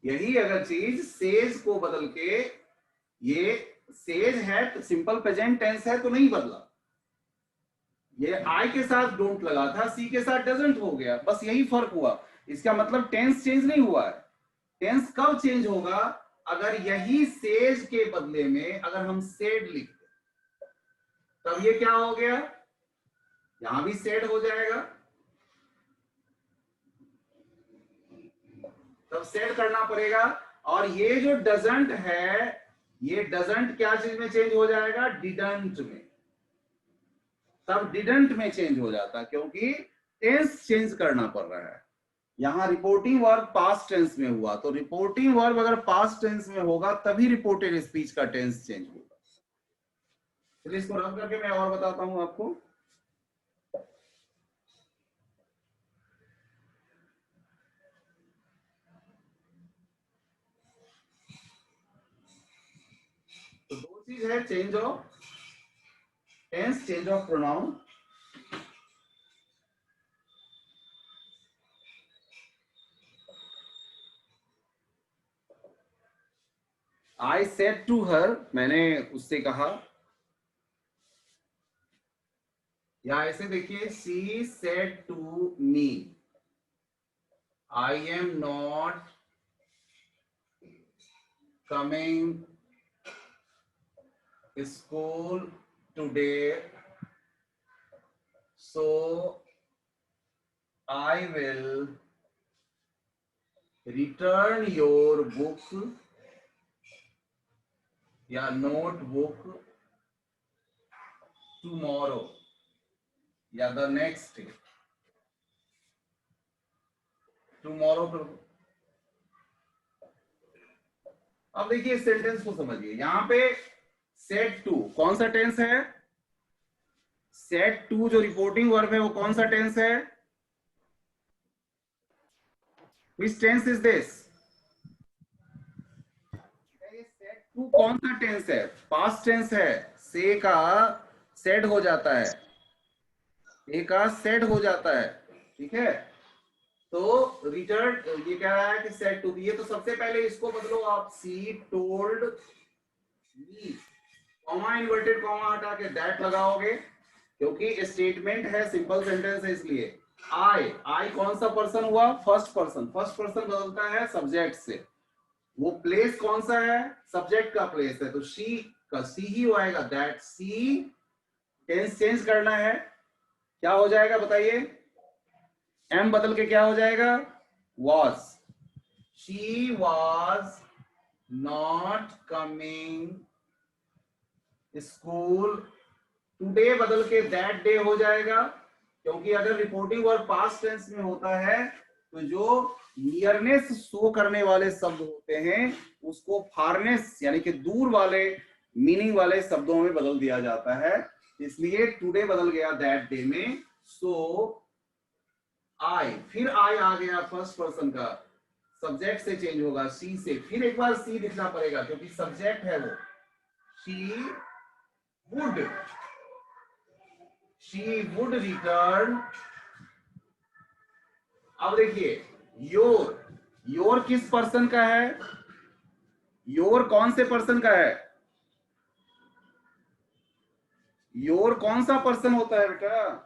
यही अगर चीज सेज को बदल के, ये सेज है सिंपल प्रेजेंट टेंस है तो नहीं बदला, ये आई के साथ डोंट लगा था, सी के साथ डजंट हो गया, बस यही फर्क हुआ। इसका मतलब टेंस चेंज नहीं हुआ है। टेंस कब चेंज होगा? अगर यही सेज के बदले में अगर हम सेड लिख दें, तब ये क्या हो गया, यहां भी सेड हो जाएगा, तब सेड करना पड़ेगा। और ये जो डजंट है, ये डजंट क्या चीज में चेंज हो जाएगा? डिडंट में। तब डिडंट में चेंज हो जाता क्योंकि टेंस चेंज करना पड़ रहा है। यहां रिपोर्टिंग वर्ब पास्ट टेंस में हुआ, तो रिपोर्टिंग वर्ब अगर पास्ट टेंस में होगा तभी रिपोर्टेड स्पीच का टेंस चेंज होगा। चलिए इसको रब करके मैं और बताता हूं आपको। तो दो चीज है, change of tense, change of pronoun. I said to her, मैंने उससे कहा, या ऐसे देखिए, she said to me, I am not coming school today, so I will return your book या notebook tomorrow या the next day, tomorrow। अब देखिए सेंटेंस को समझिए, यहां पे सेड टू कौन सा टेंस है? सेड टू जो रिपोर्टिंग वर्ब है वो कौन सा टेंस है? Which tense is this? Said to कौन सा टेंस है? पास्ट टेंस है। से का सेड हो जाता है, ए का सेड हो जाता है, ठीक है। तो रिटर्न ये कह रहा है कि सेड टू बी, ये तो सबसे पहले इसको बदलो आप, सी told me, comma inverted comma हटा के दैट लगाओगे, क्योंकि स्टेटमेंट है, सिंपल सेंटेंस है, इसलिए आई कौन सा पर्सन हुआ? First person. फर्स्ट पर्सन बदलता है सब्जेक्ट से, वो प्लेस कौन सा है? सब्जेक्ट का प्लेस है, तो शी का सी ही आएगा, दैट सी। टेंस चेंज करना है, क्या हो जाएगा बताइए? एम बदल के क्या हो जाएगा? was। she was not coming school today बदल के that day हो जाएगा, क्योंकि अगर रिपोर्टिंग वर्ब पास्ट टेंस में होता है तो जो नियरनेस शो करने वाले शब्द होते हैं उसको फारनेस यानी कि दूर वाले मीनिंग वाले शब्दों में बदल दिया जाता है, इसलिए टुडे बदल गया दैट डे में। सो आई, फिर आई आ गया फर्स्ट पर्सन का, सब्जेक्ट से चेंज होगा, सी से, फिर एक बार सी लिखना पड़ेगा क्योंकि सब्जेक्ट है वो। She would return. अब देखिए योर किस पर्सन का है? योर कौन से पर्सन का है? योर कौन सा पर्सन होता है बेटा?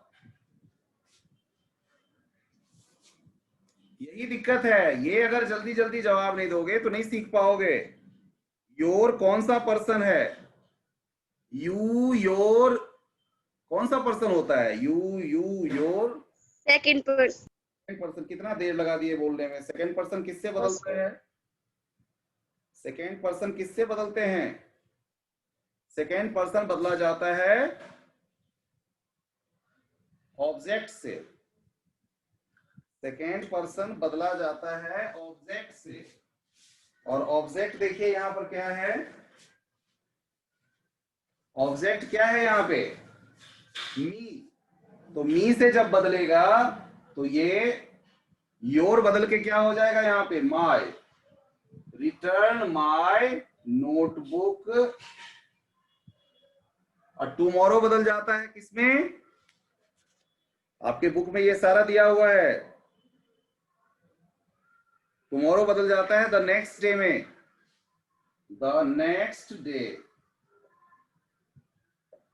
यही दिक्कत है, ये अगर जल्दी जल्दी जवाब नहीं दोगे तो नहीं सीख पाओगे। योर कौन सा पर्सन है? यू योर कौन सा पर्सन होता है? You your second person. कितना देर लगा दिए बोलने में? सेकंड पर्सन किससे बदलते हैं? सेकंड पर्सन किससे बदलते हैं? सेकंड पर्सन बदला जाता है ऑब्जेक्ट से। सेकेंड पर्सन बदला जाता है ऑब्जेक्ट से, और ऑब्जेक्ट देखिए यहां पर क्या है? ऑब्जेक्ट क्या है यहाँ पे? मी। तो मी से जब बदलेगा तो ये योर बदल के क्या हो जाएगा यहाँ पे? माय। Return my notebook. और टुमारो बदल जाता है किसमें? आपके बुक में ये सारा दिया हुआ है। टुमारो बदल जाता है द नेक्स्ट डे में, the next day.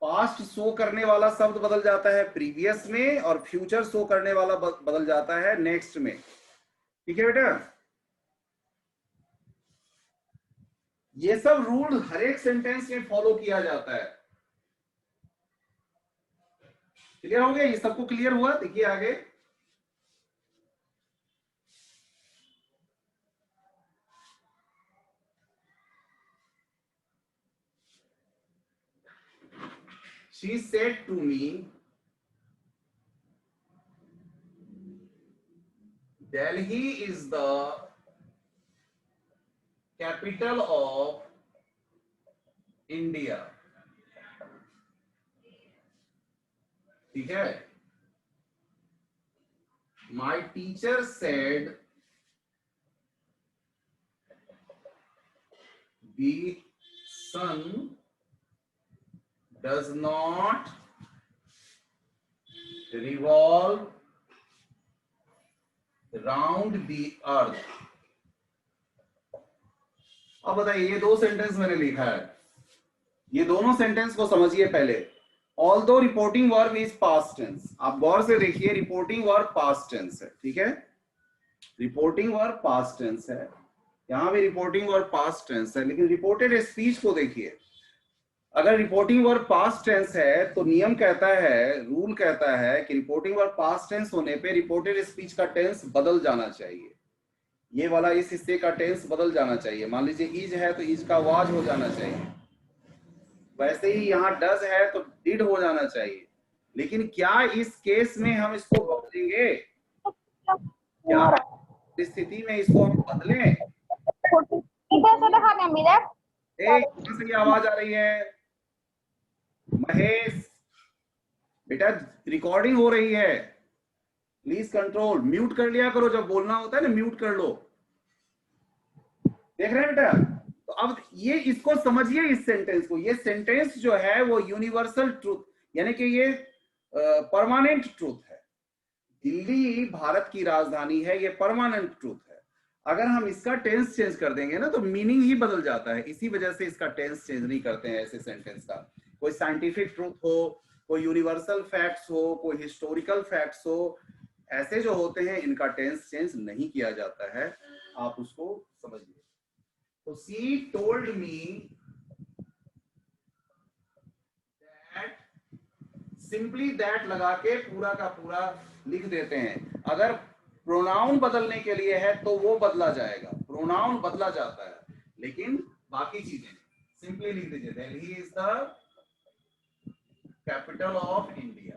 Past show करने वाला शब्द बदल जाता है प्रीवियस में, और फ्यूचर शो करने वाला बदल जाता है नेक्स्ट में। ठीक है बेटा, ये सब रूल हर एक सेंटेंस में फॉलो किया जाता है। क्लियर हो गया? ये सबको क्लियर हुआ? देखिए आगे, she said to me, Delhi is the capital of India. ठीक है, my teacher said the sun does not revolve round the earth. अब बताइए, ये दो सेंटेंस मैंने लिखा है, ये दोनों सेंटेंस को समझिए पहले। Although reporting verb is past tense, आप गौर से देखिए, रिपोर्टिंग वर्ब पास्ट टेंस है। ठीक है, रिपोर्टिंग वर्ब पास्ट टेंस है, यहां भी रिपोर्टिंग वर्ब पास्ट टेंस है, लेकिन रिपोर्टेड स्पीच को देखिए। अगर रिपोर्टिंग वर्ब पास्ट टेंस है तो नियम कहता है, रूल कहता है कि रिपोर्टिंग वर्ब पास्ट टेंस होने पे रिपोर्टेड स्पीच का टेंस बदल जाना चाहिए। ये वाला इस हिस्से का टेंस बदल जाना चाहिए। मान लीजिए इज है तो इज का वाज हो जाना चाहिए, वैसे ही यहाँ डज है तो डिड हो जाना चाहिए। लेकिन क्या इस केस में हम इसको बदलेंगे? क्या स्थिति में इसको हम बदलें? कहां से ये आवाज आ रही है? महेश बेटा, रिकॉर्डिंग हो रही है, प्लीज कंट्रोल। म्यूट कर लिया करो, जब बोलना होता है ना म्यूट कर लो। देख रहे हैं बेटा? तो अब ये इसको समझिए, इस सेंटेंस को। ये सेंटेंस जो है वो यूनिवर्सल ट्रूथ, यानी कि ये परमानेंट ट्रूथ है। दिल्ली भारत की राजधानी है, ये परमानेंट ट्रूथ है। अगर हम इसका टेंस चेंज कर देंगे ना तो मीनिंग ही बदल जाता है। इसी वजह से इसका टेंस चेंज नहीं करते हैं ऐसे सेंटेंस का। कोई साइंटिफिक ट्रूथ हो, कोई यूनिवर्सल फैक्ट्स हो, कोई हिस्टोरिकल फैक्ट्स हो, ऐसे जो होते हैं इनका टेंस चेंज नहीं किया जाता है। आप उसको समझिए। तो सी told me that, simply that लगा के पूरा का पूरा लिख देते हैं। अगर प्रोनाउन बदलने के लिए है तो वो बदला जाएगा, प्रोनाउन बदला जाता है, लेकिन बाकी चीजें सिंपली लिख दीजिए, Delhi is the capital of India.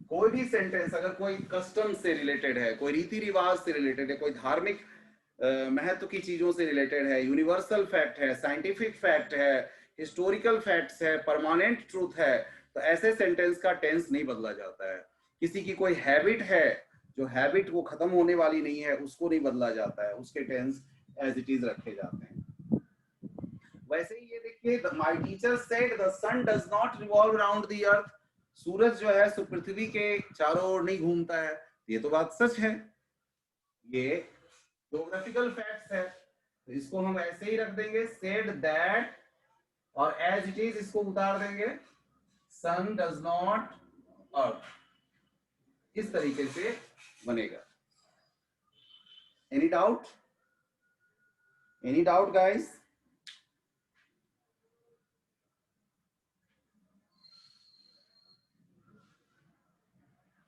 कोई भी सेंटेंस अगर कोई कस्टम से रिलेटेड है, कोई रीति रिवाज से रिलेटेड है, कोई धार्मिक महत्व की चीजों से रिलेटेड है, यूनिवर्सल फैक्ट है, साइंटिफिक फैक्ट है, हिस्टोरिकल फैक्ट्स है, परमानेंट ट्रूथ है, तो ऐसे सेंटेंस का टेंस नहीं बदला जाता है। किसी की कोई हैबिट है, जो हैबिट वो खत्म होने वाली नहीं है, उसको नहीं बदला जाता है, उसके टेंस एज इट इज रखे जाते हैं। वैसे ही ये देखिए, my teacher said the sun does not revolve around the earth, सूरज जो है सो पृथ्वी के चारों ओर नहीं घूमता है। ये तो बात सच है, ये ज्योग्राफिकल फैक्ट्स है, तो इसको हम ऐसे ही रख देंगे, सेड दैट, और एज इट इज इसको उतार देंगे, सन डज नॉट अर्थ। इस तरीके से बनेगा। Any doubt? Any doubt guys?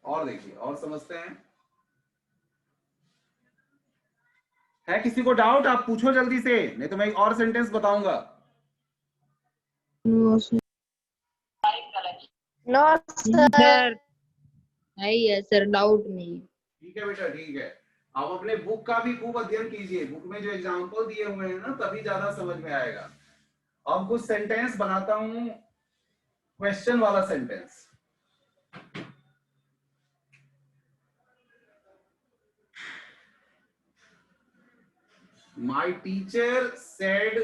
और देखिए, और समझते हैं। है किसी को डाउट? आप पूछो जल्दी से, नहीं तो मैं एक और सेंटेंस बताऊंगा। नो सर, नहीं है सर, डाउट नहीं। ठीक है बेटा, ठीक है। आप अपने बुक का भी खूब अध्ययन कीजिए, बुक में जो एग्जाम्पल दिए हुए हैं ना, तभी ज्यादा समझ में आएगा। अब कुछ सेंटेंस बनाता हूं, क्वेश्चन वाला sentence. My teacher said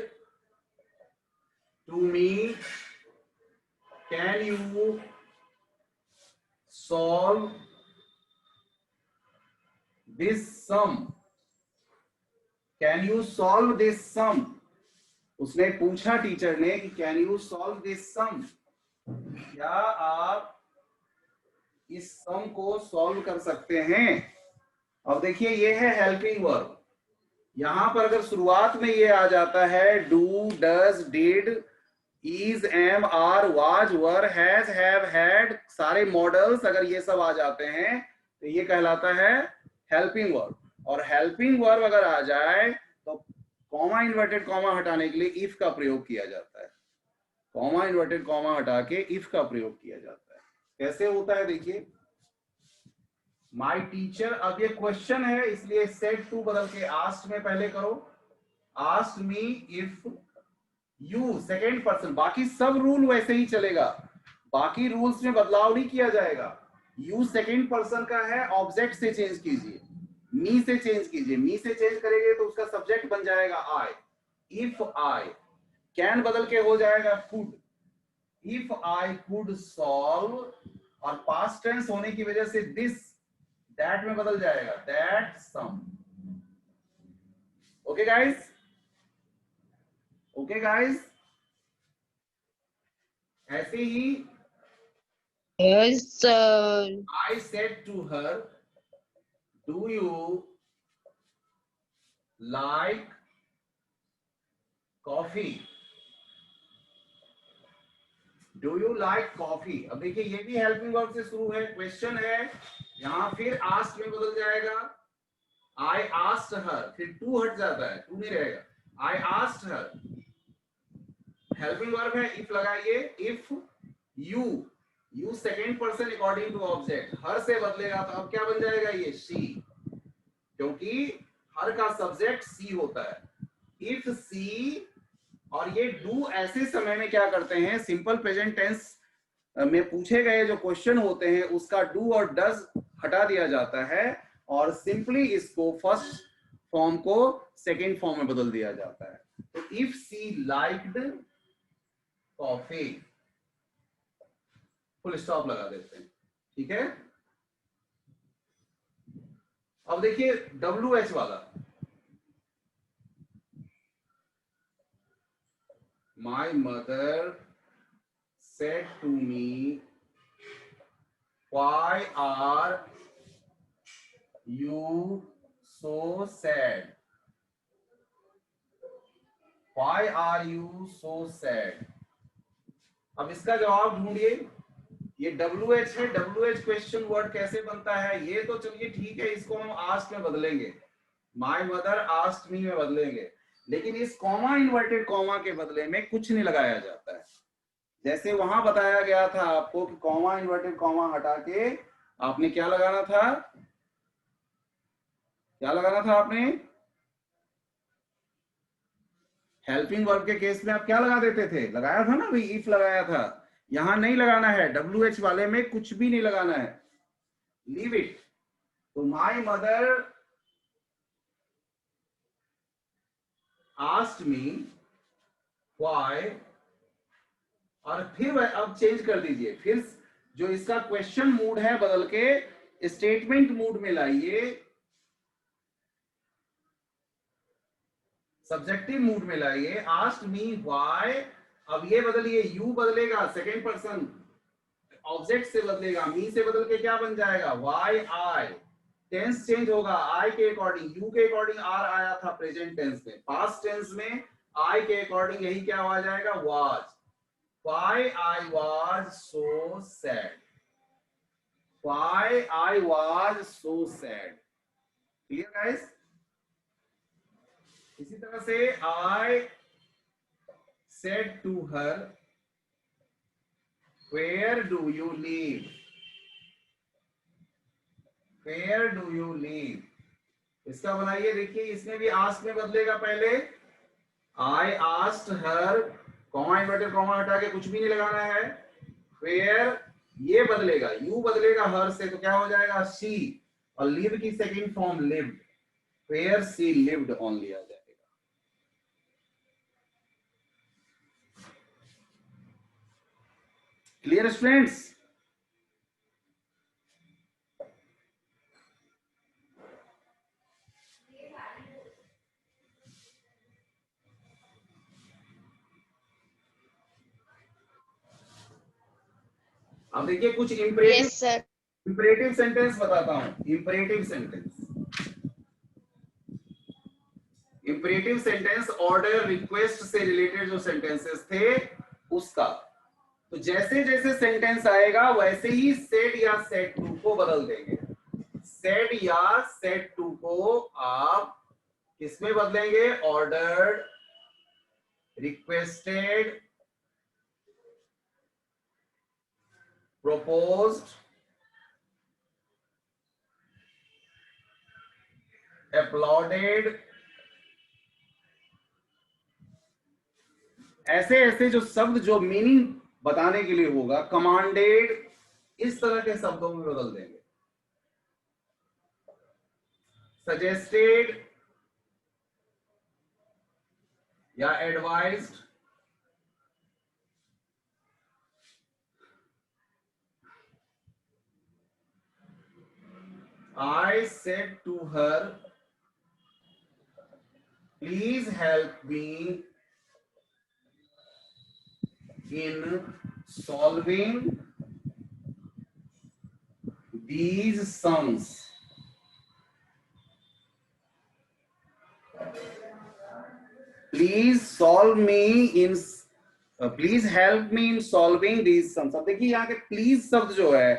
to me, can you solve this sum, can you solve this sum? उसने पूछा टीचर ने कि कैन यू सॉल्व दिस सम, क्या आप इस सम को सॉल्व कर सकते हैं? अब देखिए ये है हेल्पिंग वर्ब। यहां पर अगर शुरुआत में ये आ जाता है do, does, did, is, am, are, was, were, has, have, had, सारे मॉडल्स अगर ये सब आ जाते हैं तो ये कहलाता है हेल्पिंग वर्ब। और हेल्पिंग वर्ब अगर आ जाए तो कॉमा इन्वर्टेड कॉमा हटाने के लिए इफ का प्रयोग किया जाता है। कॉमा इन्वर्टेड कॉमा हटा के इफ का प्रयोग किया जाता है। कैसे होता है देखिए, माय टीचर, अब ये क्वेश्चन है इसलिए सेड टू बदल के आस्क्ड में पहले करो। Asked me if you, second person, बाकी सब रूल वैसे ही चलेगा, बाकी रूल्स में बदलाव नहीं किया जाएगा। यू सेकेंड पर्सन का है, ऑब्जेक्ट से चेंज कीजिए, मी से चेंज कीजिए, मी से चेंज करेंगे तो उसका सब्जेक्ट बन जाएगा आई। इफ आई, कैन बदल के हो जाएगा could, if I could solve, और पास्ट टेंस होने की वजह से दिस, दैट में बदल जाएगा that some. Okay guys, okay guys, ऐसे ही Yes, sir. I said to her, do you like coffee? Do you like coffee? अब देखिए ये भी हेल्पिंग वर्ब से शुरू है, क्वेश्चन है, यहां फिर आस्क में बदल जाएगा। I asked her, फिर टू हट जाता है, टू नहीं रहेगा। I asked her, helping verb है, इफ लगाइए, if you, you second person according to object, her से बदलेगा तो अब क्या बन जाएगा ये शी, क्योंकि हर का सब्जेक्ट सी होता है। इफ सी, और ये डू ऐसे समय में क्या करते हैं, सिंपल प्रेजेंट टेंस में पूछे गए जो क्वेश्चन होते हैं उसका डू और डज हटा दिया जाता है और सिंपली इसको फर्स्ट फॉर्म को सेकेंड फॉर्म में बदल दिया जाता है। तो if she liked coffee, full stop लगा देते हैं, ठीक है। अब देखिए WH वाला, my mother said to me, why are you so sad? Why are you so sad? अब इसका जवाब ढूंढिए। ये WH है, WH क्वेश्चन वर्ड कैसे बनता है ये तो चलिए ठीक है, इसको हम आस्क्ड में बदलेंगे, माई मदर आस्क्ड मी में बदलेंगे, लेकिन इस कॉमा इन्वर्टेड कॉमा के बदले में कुछ नहीं लगाया जाता है। जैसे वहां बताया गया था आपको कि कॉमा इन्वर्टेड कॉमा हटा के आपने क्या लगाना था, क्या लगाना था आपने, हेल्पिंग वर्ब के केस में आप क्या लगा देते थे, लगाया था ना भाई, इफ लगाया था। यहां नहीं लगाना है, WH वाले में कुछ भी नहीं लगाना है, लीव इट। तो my mother asked me why, और फिर अब चेंज कर दीजिए, फिर जो इसका क्वेश्चन मूड है बदल के स्टेटमेंट मूड में लाइए, सब्जेक्टिव मूड में लाइए। आस्क्ड मी व्हाई, अब ये बदलिए, यू बदलेगा सेकेंड पर्सन ऑब्जेक्ट से बदलेगा, मी से बदल के क्या बन जाएगा, व्हाई आई, टेंस चेंज होगा, आई के अकॉर्डिंग, यू के अकॉर्डिंग आर आया था प्रेजेंट टेंस में, पास्ट टेंस में आई के अकॉर्डिंग यही क्या आ जाएगा, was. Why I was so sad. Why I was so sad. Clear guys? इसी तरह से I said to her, where do you live? Where do you live? इसका बनाइए, देखिए इसमें भी आस्क में बदलेगा पहले, I asked her, comma inverted comma हटा के कुछ भी नहीं लगाना है, वेयर ये बदलेगा, यू बदलेगा हर से तो क्या हो जाएगा शी, और लिव की second form lived, where she lived only आ जाएगा। Clear students? अब देखिए कुछ imperative Yes, sir. Imperative sentence बताता हूं। Imperative sentence, imperative sentence order request से रिलेटेड जो सेंटेंसेस थे उसका। तो जैसे जैसे सेंटेंस आएगा वैसे ही सेड या सेड टू को बदल देंगे। सेड या सेड टू को आप किसमें बदलेंगे? ऑर्डर्ड, रिक्वेस्टेड, proposed, applauded, ऐसे ऐसे जो शब्द जो मीनिंग बताने के लिए होगा, कमांडेड, इस तरह के शब्दों में बदल देंगे। सजेस्टेड या advised, I said to her, please help me in solving these sums. Please solve me in please help me in solving these sums. अब देखिए यहाँ के प्लीज शब्द जो है,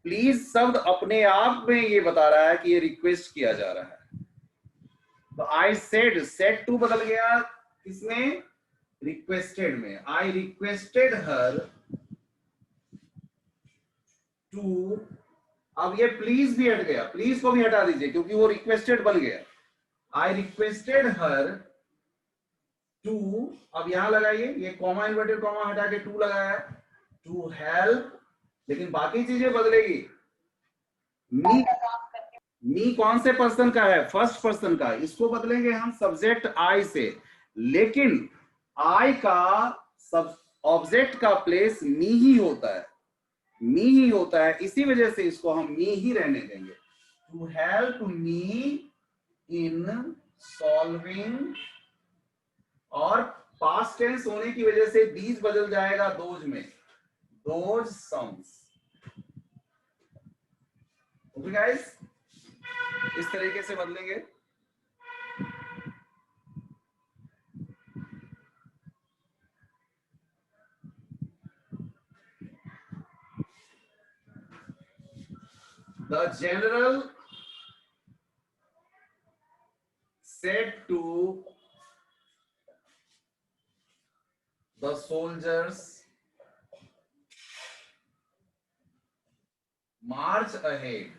प्लीज शब्द अपने आप में ये बता रहा है कि ये रिक्वेस्ट किया जा रहा है। तो आई सेड, सेड टू बदल गया किसमें? रिक्वेस्टेड में। आई रिक्वेस्टेड हर टू, अब ये प्लीज भी हट गया, प्लीज को भी हटा दीजिए क्योंकि वो रिक्वेस्टेड बन गया। आई रिक्वेस्टेड हर टू, अब यहां लगाइए, ये कॉमा इन्वर्टेड कॉमा हटा के टू लगाया, टू हेल्प, लेकिन बाकी चीजें बदलेगी। मी कौन से पर्सन का है? फर्स्ट पर्सन का, इसको बदलेंगे हम सब्जेक्ट आई से, लेकिन आई का सब ऑब्जेक्ट का प्लेस मी ही होता है, मी ही होता है, इसी वजह से इसको हम मी ही रहने देंगे। To help me in solving, और पास्ट टेंस होने की वजह से दीज बदल जाएगा दोज में, दोज सम्स। ओके गाइस, इस तरीके से बदलेंगे। The general said to the soldiers, march ahead।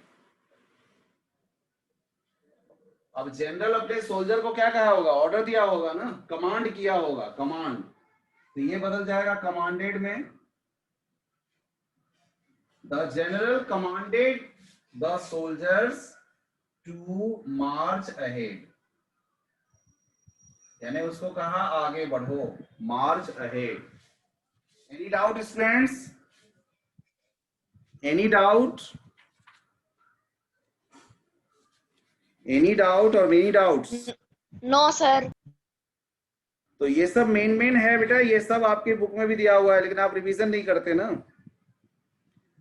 अब जनरल अपने सोल्जर को क्या कहा होगा? ऑर्डर दिया होगा ना, कमांड किया होगा, कमांड, तो ये बदल जाएगा कमांडेड में। The general commanded the soldiers to march ahead, यानी उसको कहा आगे बढ़ो, march ahead. Any doubt students? Any doubt? Any doubt और मेनी डाउट्स? No, sir. तो ये सब मेन है बेटा, ये सब आपके बुक में भी दिया हुआ है, लेकिन आप रिवीजन नहीं करते ना।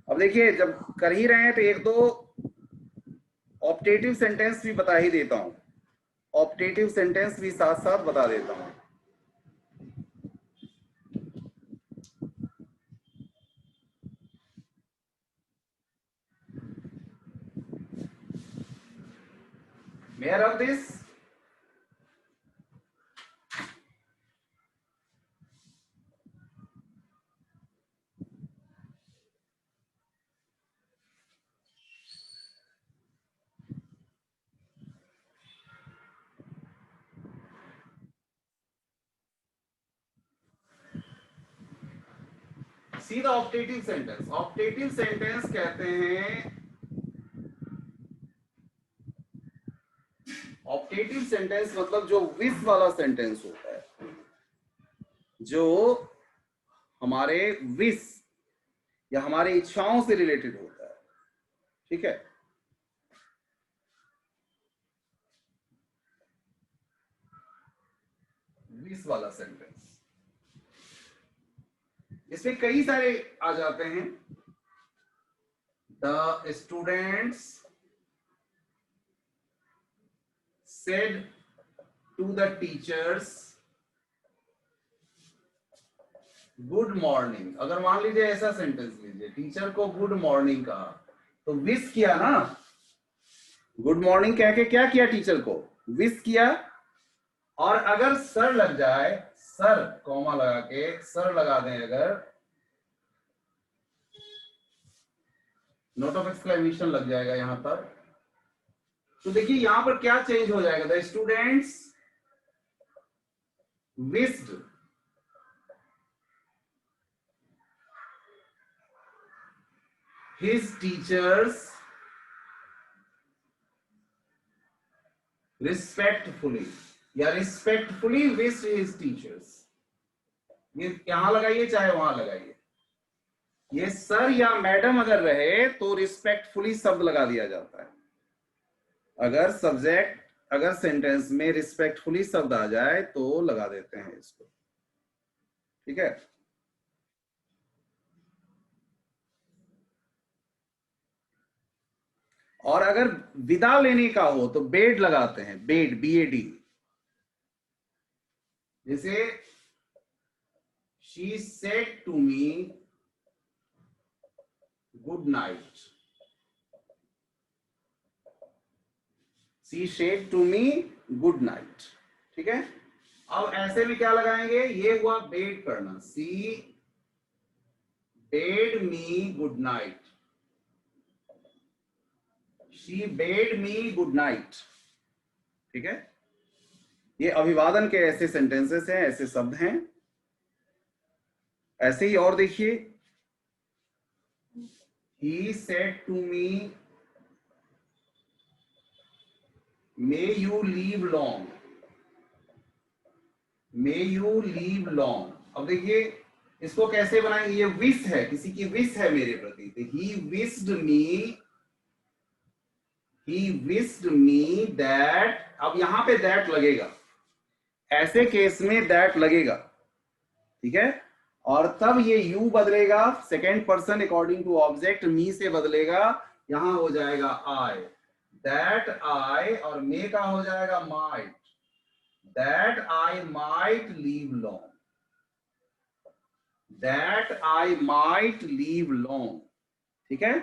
अब देखिए, जब कर ही रहे हैं तो एक दो ऑप्टेटिव सेंटेंस भी बता ही देता हूं, ऑप्टेटिव सेंटेंस भी साथ साथ बता देता हूं। May I rub this? See the optative sentence. Optative sentence कहते हैं, ऑप्टेटिव सेंटेंस मतलब जो विश वाला सेंटेंस होता है, जो हमारे विश या हमारे इच्छाओं से रिलेटेड होता है, ठीक है। विश वाला सेंटेंस, इसमें कई सारे आ जाते हैं, The students said to the teachers good morning. अगर मान लीजिए ऐसा सेंटेंस लीजिए, टीचर को गुड मॉर्निंग कहा तो विश किया ना, गुड मॉर्निंग कह के क्या किया, टीचर को विश किया। और अगर सर लग जाए, सर कॉमा लगा के सर लगा दें, अगर नोट ऑफ एक्सक्लेमेशन लग जाएगा यहां पर, तो देखिए यहां पर क्या चेंज हो जाएगा, the students wished his teachers respectfully, या respectfully wished his teachers। ये यहां लगाइए चाहे वहां लगाइए, ये सर या मैडम अगर रहे तो रिस्पेक्टफुली शब्द लगा दिया जाता है। अगर सब्जेक्ट, अगर सेंटेंस में रिस्पेक्टफुली शब्द आ जाए तो लगा देते हैं इसको, ठीक है। और अगर विदा लेने का हो तो बेड लगाते हैं, बेड, BAD। जैसे she said to me good night, she said to me good night, ठीक है। अब ऐसे में क्या लगाएंगे, ये हुआ बेड करना, she bed me good night, she bed me good night, ठीक है। ये अभिवादन के ऐसे सेंटेंसेस हैं, ऐसे शब्द हैं। ऐसे ही और देखिए, he said to me may you live long, may you live long। अब देखिए इसको कैसे बनाएंगे, ये विश है, किसी की विश है मेरे प्रति, तो he wished me that, अब यहां पे that लगेगा, ऐसे केस में that लगेगा, ठीक है। और तब ये यू बदलेगा, second person according to object, me से बदलेगा, यहां हो जाएगा आई, दैट आई, और मे का हो जाएगा might, that I might leave long, that I might leave long, ठीक है।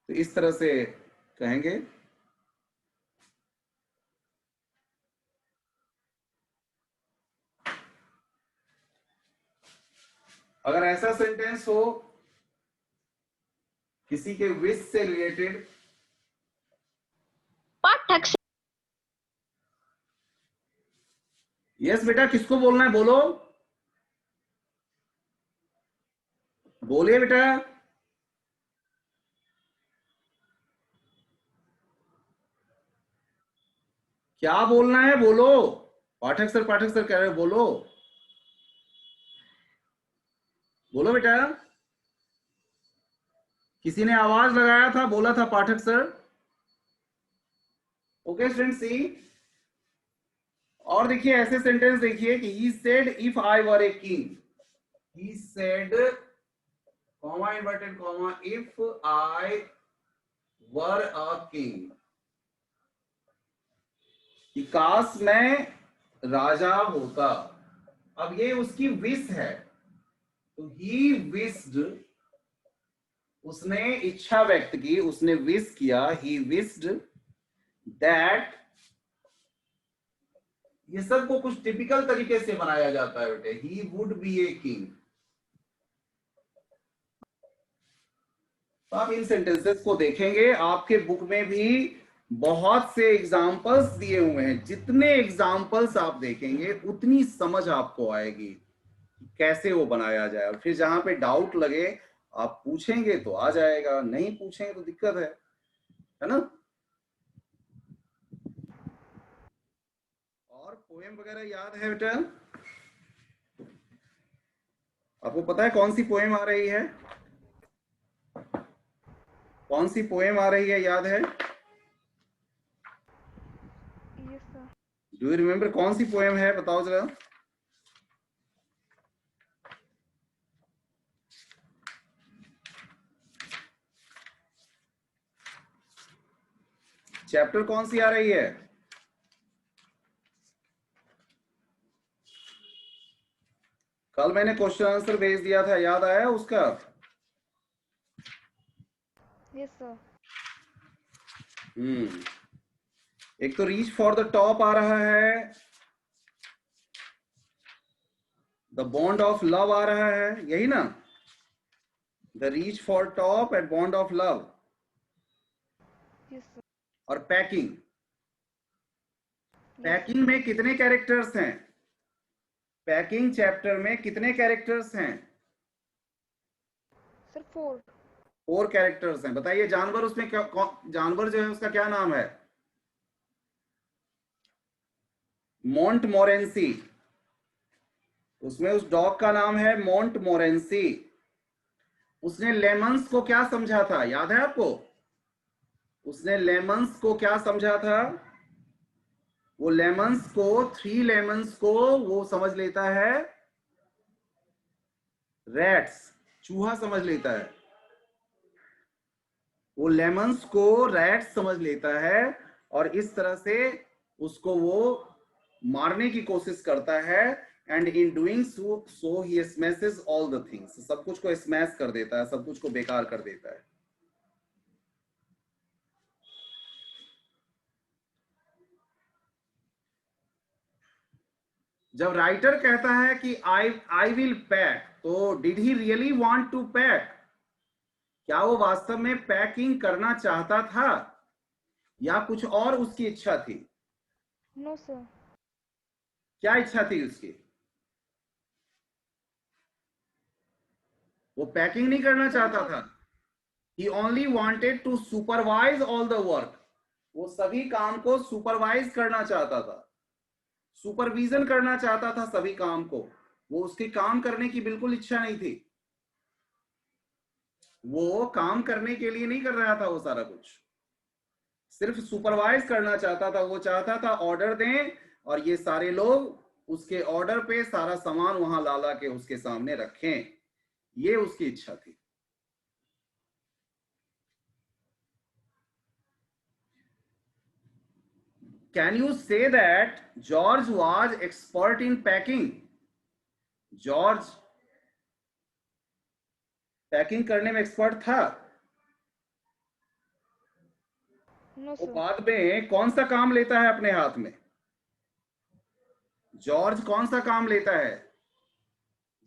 तो इस तरह से कहेंगे। अगर ऐसा सेंटेंस हो किसी के विश से रिलेटेड, पाठक यस बेटा किसको बोलना है, बोलो, बोलिए बेटा, क्या बोलना है बोलो, पाठक सर कह रहे हो, बोलो बोलो बेटा। किसी ने आवाज लगाया था, बोला था पाठक सर। ओके स्टूडेंट सी। और देखिए ऐसे सेंटेंस देखिए कि he said if I were a king, he said comma inverted comma if I were a king, कि काश मैं राजा होता। अब ये उसकी विश है, तो ही विश्ड, उसने इच्छा व्यक्त की, उसने विश किया, ही विश्ड दैट। ये सबको कुछ टिपिकल तरीके से बनाया जाता है बेटे, he would be a king. तो आप इन सेंटेंसेस को देखेंगे, आपके बुक में भी बहुत से एग्जाम्पल्स दिए हुए हैं, जितने एग्जाम्पल्स आप देखेंगे उतनी समझ आपको आएगी कैसे वो बनाया जाए। और फिर जहां पे डाउट लगे आप पूछेंगे तो आ जाएगा, नहीं पूछेंगे तो दिक्कत है ना। और पोएम वगैरह याद है बेटा, आपको पता है कौन सी पोएम आ रही है, कौन सी पोएम आ रही है, याद है? डू यू रिमेम्बर कौन सी पोएम है, बताओ जरा। चैप्टर कौन सी आ रही है? कल मैंने क्वेश्चन आंसर भेज दिया था, याद आया उसका? Yes sir. एक तो रीच फॉर द टॉप आ रहा है, द बॉन्ड ऑफ लव आ रहा है, यही ना? The reach for top and bond of love, yes sir. और पैकिंग। पैकिंग में कितने कैरेक्टर्स हैं? पैकिंग चैप्टर में कितने कैरेक्टर्स हैं? सर 4। 4 कैरेक्टर्स हैं। बताइए जानवर उसमें क्या, जानवर जो है उसका क्या नाम है? मोंट मोरेंसी। उसमें उस डॉग का नाम है मोंट मोरेंसी। उसने लेमन्स को क्या समझा था, याद है आपको? उसने लेमन्स को क्या समझा था? वो लेमन्स को, 3 लेमन्स को वो समझ लेता है रैट्स, चूहा समझ लेता है। वो लेमन्स को रैट्स समझ लेता है और इस तरह से उसको वो मारने की कोशिश करता है। And in doing so he smashes all the things, सब कुछ को स्मैश कर देता है, सब कुछ को बेकार कर देता है। जब राइटर कहता है कि आई विल पैक, तो did he really want to pack? क्या वो वास्तव में पैकिंग करना चाहता था या कुछ और उसकी इच्छा थी? No sir. क्या इच्छा थी उसकी? वो पैकिंग नहीं करना चाहता था। He only wanted to supervise all the work. वो सभी काम को सुपरवाइज करना चाहता था, सुपरविजन करना चाहता था सभी काम को। वो उसके काम करने की बिल्कुल इच्छा नहीं थी। वो काम करने के लिए नहीं कर रहा था वो सारा कुछ, सिर्फ सुपरवाइज करना चाहता था। वो चाहता था ऑर्डर दें और ये सारे लोग उसके ऑर्डर पे सारा सामान वहां ला के उसके सामने रखें, ये उसकी इच्छा थी। Can you say that George was expert in packing? George packing करने में एक्सपर्ट था? नो वो सर। बाद में कौन सा काम लेता है अपने हाथ में? जॉर्ज कौन सा काम लेता है?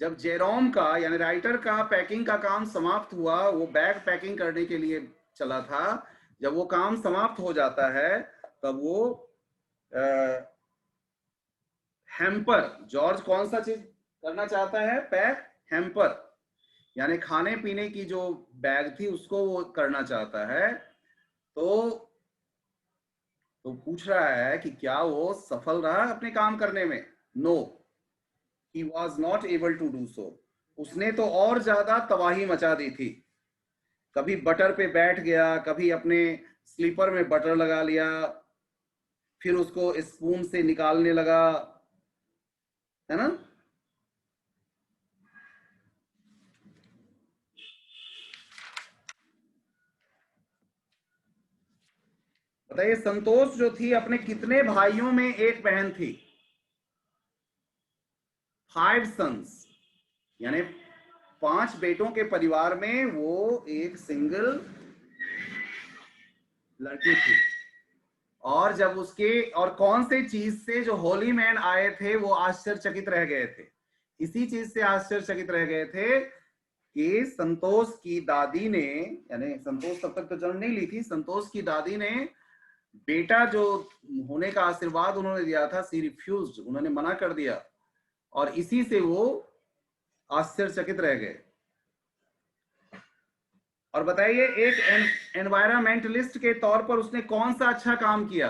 जब जेरोम का यानी राइटर का पैकिंग का काम समाप्त हुआ, वो बैग पैकिंग करने के लिए चला था, जब वो काम समाप्त हो जाता है तब वो हैम्पर, जॉर्ज कौन सा चीज करना चाहता है? पैक हैम्पर, यानी खाने पीने की जो बैग थी उसको वो करना चाहता है। तो पूछ रहा है कि क्या वो सफल रहा अपने काम करने में? No, he was not able to do so. उसने तो और ज्यादा तबाही मचा दी थी। कभी बटर पे बैठ गया, कभी अपने स्लीपर में बटर लगा लिया, फिर उसको स्पून से निकालने लगा, है ना? बताइए संतोष जो थी अपने कितने भाइयों में एक बहन थी? 5 सन्स, यानी 5 बेटों के परिवार में वो एक सिंगल लड़की थी। और जब उसके और कौन से चीज से जो होली मैन आए थे वो आश्चर्यचकित रह गए थे? इसी चीज से आश्चर्यचकित रह गए थे कि संतोष की दादी ने, यानी संतोष तब तक तो जन्म नहीं ली थी, संतोष की दादी ने बेटा जो होने का आशीर्वाद उन्होंने दिया था, सी रिफ्यूज्ड, उन्होंने मना कर दिया, और इसी से वो आश्चर्यचकित रह गए। और बताइए एक एनवायरमेंटलिस्ट के तौर पर उसने कौन सा अच्छा काम किया?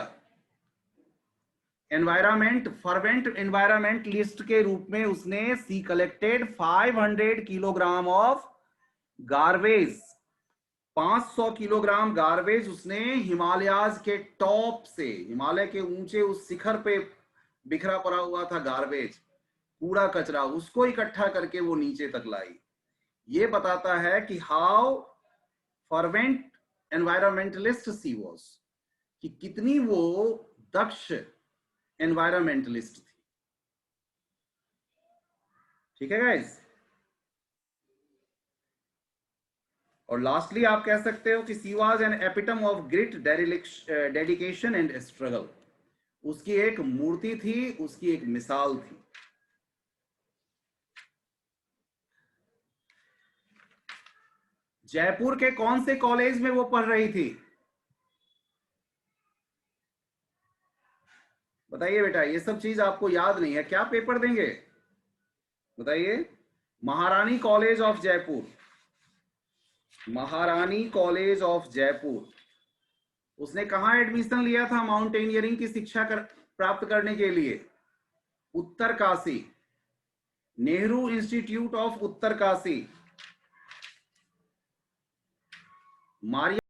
फर्वेंट एनवायरमेंटलिस्ट के रूप में उसने she collected 500 kilogram of garbage, 500 kilogram garbage उसने हिमालयाज के टॉप से, हिमालय के ऊंचे उस शिखर पे बिखरा पड़ा हुआ था गार्बेज, कूड़ा कचरा, उसको इकट्ठा करके वो नीचे तक लाई। ये बताता है कि how fervent environmentalist she was, कि कितनी वो दक्ष एनवायरमेंटलिस्ट थी। ठीक है गाइस। और लास्टली आप कह सकते हो कि she was an epitome of great dedication and struggle. उसकी एक मूर्ति थी, उसकी एक मिसाल थी। जयपुर के कौन से कॉलेज में वो पढ़ रही थी? बताइए बेटा, ये सब चीज आपको याद नहीं है, क्या पेपर देंगे बताइए? महारानी कॉलेज ऑफ जयपुर, महारानी कॉलेज ऑफ जयपुर। उसने कहां एडमिशन लिया था माउंटेनियरिंग की शिक्षा प्राप्त करने के लिए? Uttarkashi, Nehru institute of Uttarkashi. मारिया